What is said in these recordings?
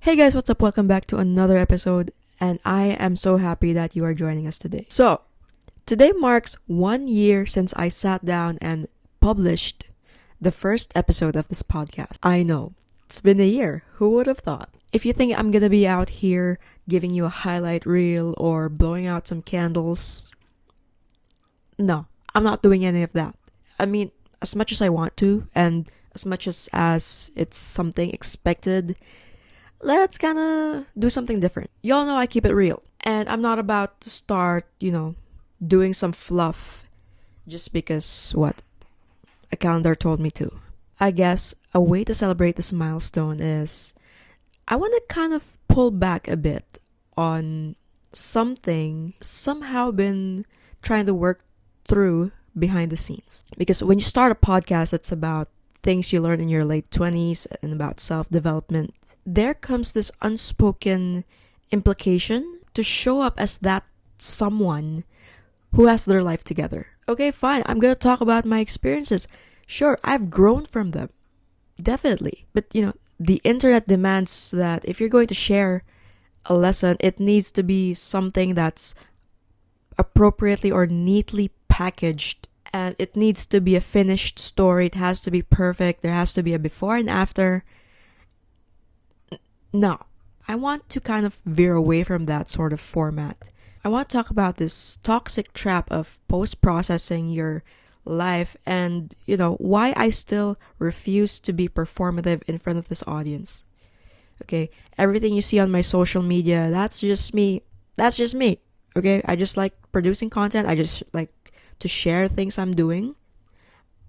Hey guys, what's up? Welcome back to another episode, and I am so happy that you are joining us today. So, today marks 1 year since I sat down and published the first episode of this podcast. I know, it's been a year. Who would have thought? If you think I'm gonna be out here giving you a highlight reel or blowing out some candles, no, I'm not doing any of that. I mean, as much as I want to, and as much as it's something expected, let's kind of do something different. Y'all know I keep it real. And I'm not about to start, doing some fluff just because, a calendar told me to. I guess a way to celebrate this milestone is I want to kind of pull back a bit on something somehow been trying to work through behind the scenes. Because when you start a podcast that's about things you learn in your late 20s and about self-development, there comes this unspoken implication to show up as that someone who has their life together. Okay, fine, I'm gonna talk about my experiences. Sure, I've grown from them. Definitely. But, the internet demands that if you're going to share a lesson, it needs to be something that's appropriately or neatly packaged. And it needs to be a finished story. It has to be perfect. There has to be a before and after. No, I want to kind of veer away from that sort of format. I want to talk about this toxic trap of post-processing your life and, why I still refuse to be performative in front of this audience. Okay, everything you see on my social media, that's just me. That's just me. Okay, I just like producing content. I just like to share things I'm doing.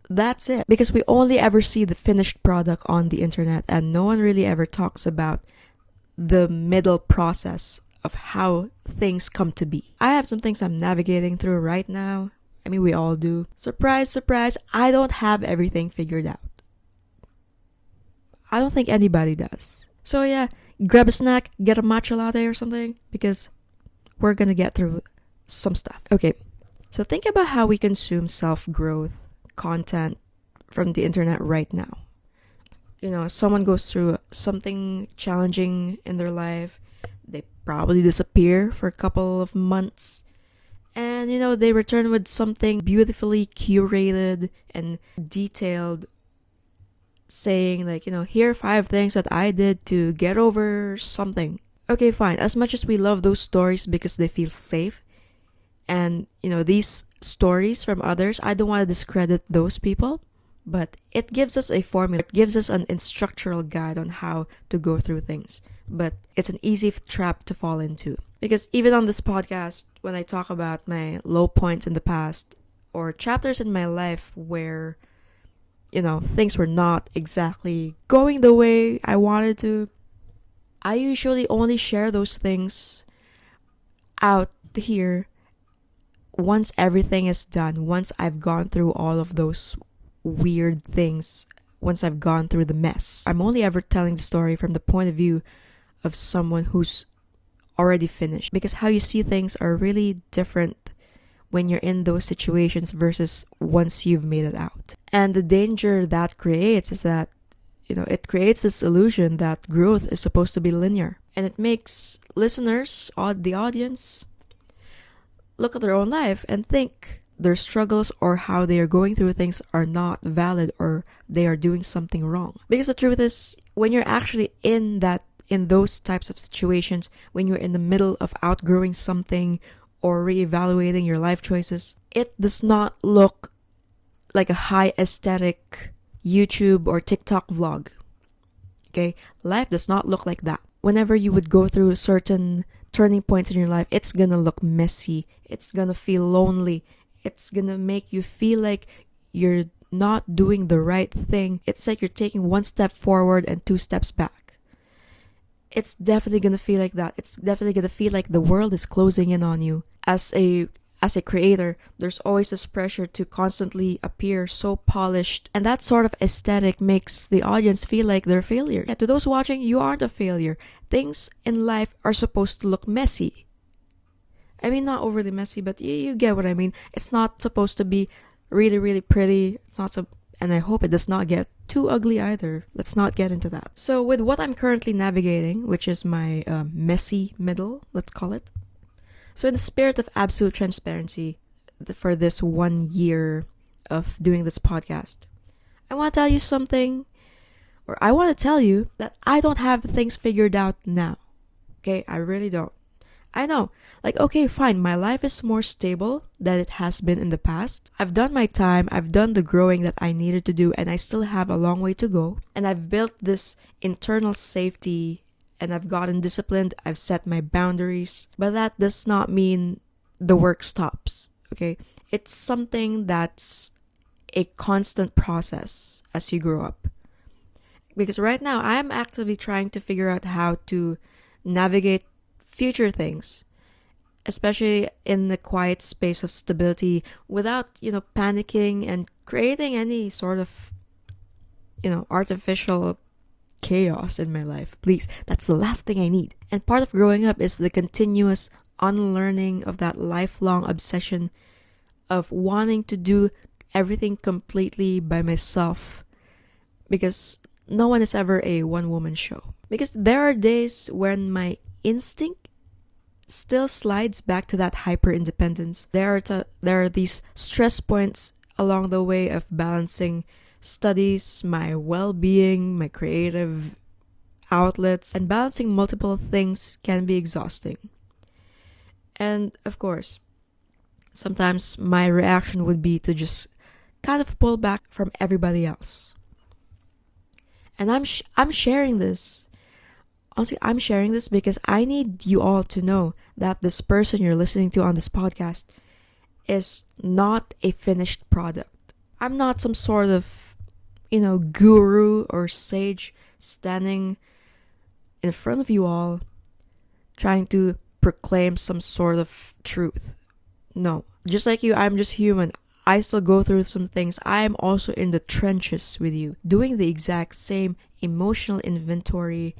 That's it. Because we only ever see the finished product on the internet and no one really ever talks about the middle process of how things come to be. I have some things I'm navigating through right now. I mean, we all do. Surprise, surprise, I don't have everything figured out. I don't think anybody does. So yeah, grab a snack, get a matcha latte or something, because we're gonna get through some stuff. Okay, so think about how we consume self-growth content from the internet right now. Someone goes through something challenging in their life. They probably disappear for a couple of months. And, they return with something beautifully curated and detailed, saying here are 5 things that I did to get over something. Okay, fine. As much as we love those stories because they feel safe, and, these stories from others, I don't want to discredit those people, but it gives us a formula. It gives us an instructional guide on how to go through things. But it's an easy trap to fall into. Because even on this podcast, when I talk about my low points in the past or chapters in my life where, things were not exactly going the way I wanted to, I usually only share those things out here once everything is done, once I've gone through all of those weird things, once I've gone through the mess. I'm only ever telling the story from the point of view of someone who's already finished, because how you see things are really different when you're in those situations versus once you've made it out. And the danger that creates is that, it creates this illusion that growth is supposed to be linear, and it makes listeners, the audience, look at their own life and think their struggles or how they are going through things are not valid or they are doing something wrong. Because the truth is, when you're actually in those types of situations, when you're in the middle of outgrowing something or reevaluating your life choices, it does not look like a high aesthetic YouTube or TikTok vlog. Okay? Life does not look like that. Whenever you would go through certain turning points in your life, it's gonna look messy. It's gonna feel lonely. It's gonna make you feel like you're not doing the right thing. It's like you're taking 1 step forward and 2 steps back. It's definitely gonna feel like that. It's definitely gonna feel like the world is closing in on you. As a creator, there's always this pressure to constantly appear so polished, and that sort of aesthetic makes the audience feel like they're a failure. Yeah, to those watching, you aren't a failure. Things in life are supposed to look messy. I mean, not overly messy, but you get what I mean. It's not supposed to be really, really pretty. And I hope it does not get too ugly either. Let's not get into that. So with what I'm currently navigating, which is my messy middle, let's call it. So in the spirit of absolute transparency for this 1 year of doing this podcast, I want to tell you something, or I want to tell you that I don't have things figured out now. Okay, I really don't. I know, okay, fine, my life is more stable than it has been in the past. I've done my time, I've done the growing that I needed to do, and I still have a long way to go. And I've built this internal safety, and I've gotten disciplined, I've set my boundaries. But that does not mean the work stops, okay? It's something that's a constant process as you grow up. Because right now, I'm actively trying to figure out how to navigate future things, especially in the quiet space of stability without, panicking and creating any sort of, artificial chaos in my life. Please, that's the last thing I need. And part of growing up is the continuous unlearning of that lifelong obsession of wanting to do everything completely by myself, because no one is ever a one-woman show. Because there are days when my instinct still slides back to that hyper-independence. There are these stress points along the way of balancing studies, my well-being, my creative outlets, and balancing multiple things can be exhausting. And of course, sometimes my reaction would be to just kind of pull back from everybody else. And I'm sharing this. Honestly, I'm sharing this because I need you all to know that this person you're listening to on this podcast is not a finished product. I'm not some sort of, guru or sage standing in front of you all trying to proclaim some sort of truth. No. Just like you, I'm just human. I still go through some things. I am also in the trenches with you, doing the exact same emotional inventory,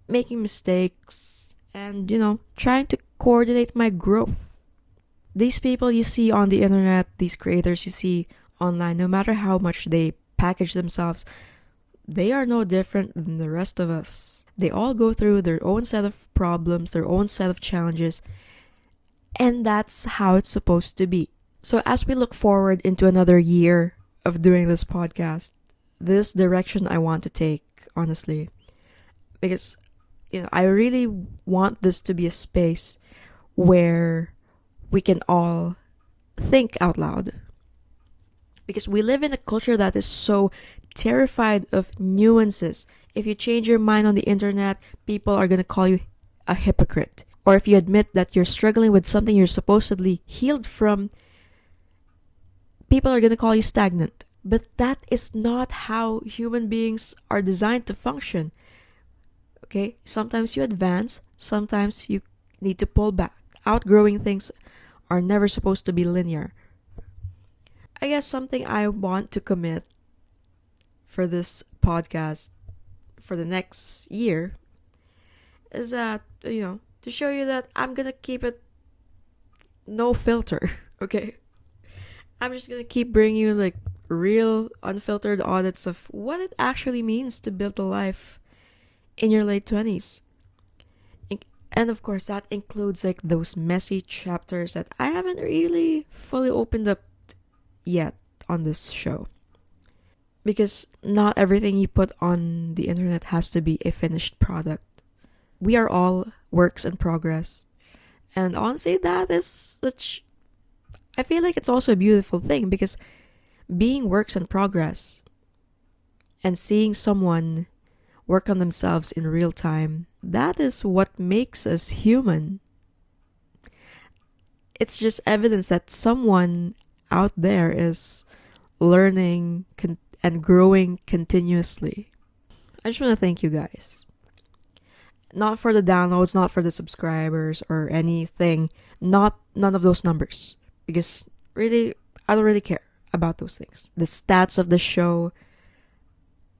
making mistakes, and, trying to coordinate my growth. These people you see on the internet, these creators you see online, no matter how much they package themselves, they are no different than the rest of us. They all go through their own set of problems, their own set of challenges, and that's how it's supposed to be. So as we look forward into another year of doing this podcast, this direction I want to take, honestly, because I really want this to be a space where we can all think out loud. Because we live in a culture that is so terrified of nuances. If you change your mind on the internet, people are going to call you a hypocrite. Or if you admit that you're struggling with something you're supposedly healed from, people are going to call you stagnant. But that is not how human beings are designed to function. Okay? Sometimes you advance, sometimes you need to pull back. Outgrowing things are never supposed to be linear. I guess something I want to commit for this podcast for the next year is that, to show you that I'm going to keep it no filter, okay? I'm just going to keep bringing you real unfiltered audits of what it actually means to build a life in your late 20s. And of course, that includes those messy chapters that I haven't really fully opened up yet on this show. Because not everything you put on the internet has to be a finished product. We are all works in progress. And honestly, that is such... I feel like it's also a beautiful thing, because being works in progress and seeing someone work on themselves in real time, that is what makes us human. It's just evidence that someone out there is learning and growing continuously. I just want to thank you guys. Not for the downloads, not for the subscribers or anything. None of those numbers. Because really, I don't really care about those things. The stats of the show,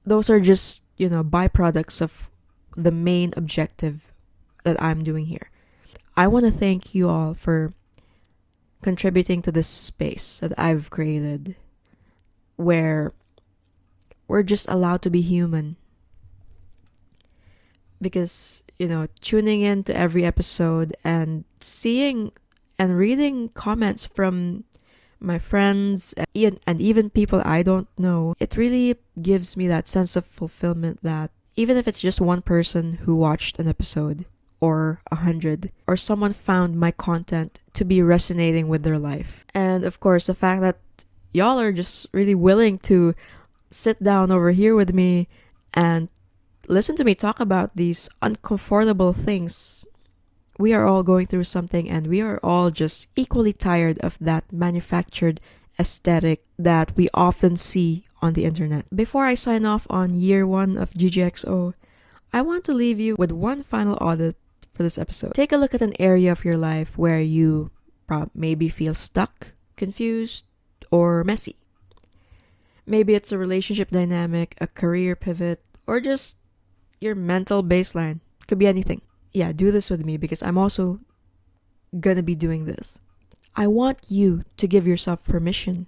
those are just, byproducts of the main objective that I'm doing here. I want to thank you all for contributing to this space that I've created, where we're just allowed to be human. Because, tuning in to every episode and seeing and reading comments from my friends and even people I don't know, it really gives me that sense of fulfillment that even if it's just one person who watched an episode, or 100, or someone found my content to be resonating with their life. And of course, the fact that y'all are just really willing to sit down over here with me and listen to me talk about these uncomfortable things. We are all going through something, and we are all just equally tired of that manufactured aesthetic that we often see on the internet. Before I sign off on year 1 of GGXO, I want to leave you with one final audit for this episode. Take a look at an area of your life where you maybe feel stuck, confused, or messy. Maybe it's a relationship dynamic, a career pivot, or just your mental baseline. Could be anything. Yeah, do this with me because I'm also gonna be doing this. I want you to give yourself permission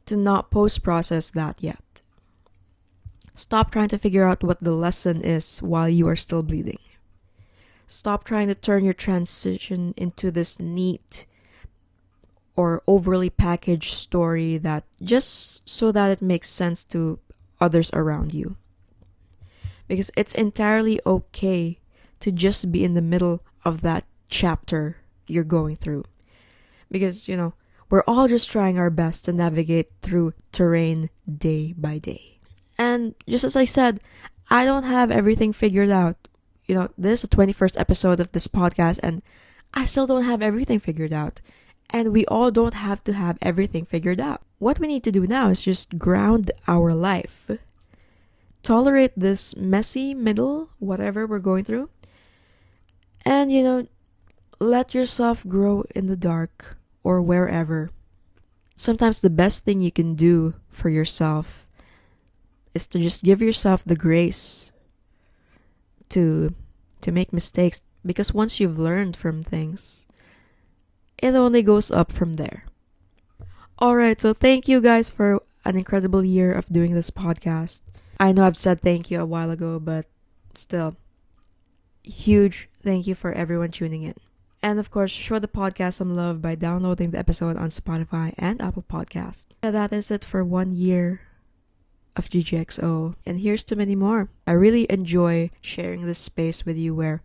to not post-process that yet. Stop trying to figure out what the lesson is while you are still bleeding. Stop trying to turn your transition into this neat or overly packaged story that just so that it makes sense to others around you. Because it's entirely okay to just be in the middle of that chapter you're going through. Because, we're all just trying our best to navigate through terrain day by day. And just as I said, I don't have everything figured out. This is the 21st episode of this podcast, and I still don't have everything figured out. And we all don't have to have everything figured out. What we need to do now is just ground our life. Tolerate this messy middle, whatever we're going through. And, let yourself grow in the dark or wherever. Sometimes the best thing you can do for yourself is to just give yourself the grace to make mistakes, because once you've learned from things, it only goes up from there. Alright, so thank you guys for an incredible year of doing this podcast. I know I've said thank you a while ago, but still, huge thank you for everyone tuning in. And of course, show the podcast some love by downloading the episode on Spotify and Apple Podcasts. Yeah, that is it for 1 year of GGXO. And here's to many more. I really enjoy sharing this space with you where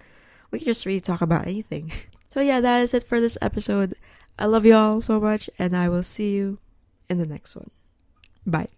we can just really talk about anything. So yeah, that is it for this episode. I love you all so much, and I will see you in the next one. Bye.